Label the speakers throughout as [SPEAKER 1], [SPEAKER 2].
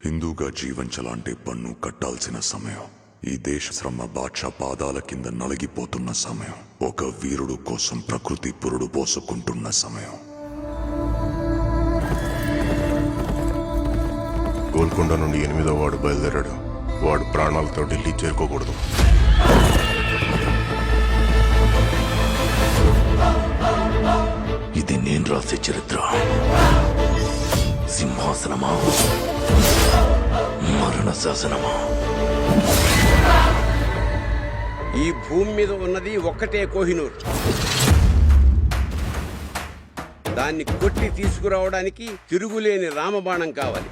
[SPEAKER 1] హిందూగా జీవించాలంటే పన్ను కట్టాల్సిన సమయం. ఈ దేశ శ్రమ బాద్షా పాదాల కింద నలిగిపోతున్న సమయం. ఒక వీరుడు కోసం ప్రకృతి పురుడు పోసుకుంటున్న సమయం.
[SPEAKER 2] గోల్కొండ నుండి 8వ వాడు బయలుదేరాడు. వాడు ప్రాణాలతో ఢిల్లీ చేరుకోకూడదు.
[SPEAKER 1] ఇది నేను రాసే చరిత్ర. సింహాసనమా, మరణ శాసనమా?
[SPEAKER 3] ఈ భూమి మీద ఉన్నది ఒక్కటే కోహినూర్. దాన్ని కొట్టి తీసుకురావడానికి తిరుగులేని రామబాణం కావాలి.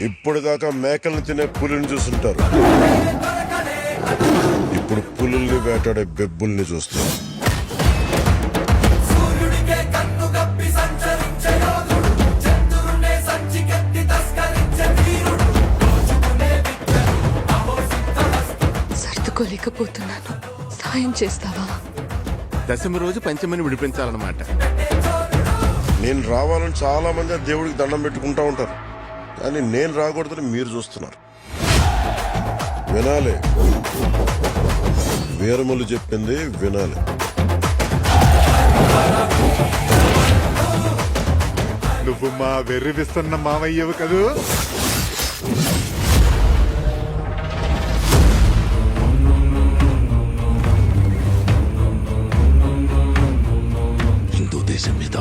[SPEAKER 2] ఇప్పటిదాకా మేకల్ని తినే పులిని చూస్తుంటారు. ఇప్పుడు పులుల్ని వేటాడే బెబ్బుల్ని చూస్తారు.
[SPEAKER 4] సర్దుకోలేకపోతున్నాను, సాయం చేస్తావా?
[SPEAKER 5] దశమి రోజు పంచమిని విడిపించాలన్నమాట.
[SPEAKER 2] నేను రావాలని చాలా మంది ఆ దేవుడికి దండం పెట్టుకుంటా ఉంటారు, కానీ నేను రాకూడదని మీరు చూస్తున్నారు. వినాలి, వీరములు చెప్పింది వినాలి.
[SPEAKER 6] నువ్వు మా వెర్రివిస్తున్న మావయ్యవు కదూ.
[SPEAKER 1] హిందూ దేశం మీద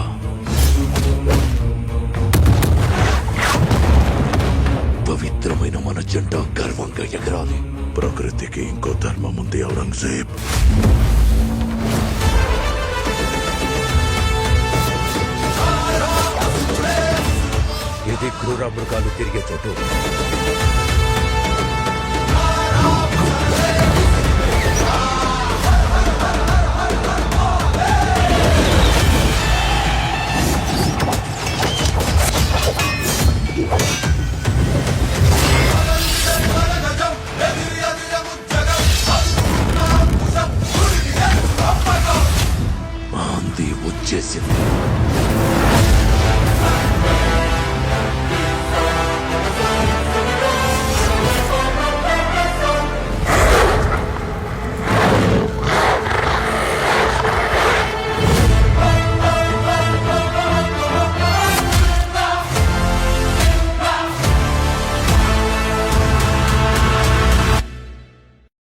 [SPEAKER 1] పవిత్రమైన మన జెండా గర్వంగా ఎగరాలి. ప్రకృతికి ఇంకో ధర్మం ఉంది ఔరంగజేబ్.
[SPEAKER 7] ఇది క్రూర మృగాలు తిరిగే చోటు.
[SPEAKER 1] ఆంది వచ్చేసింది.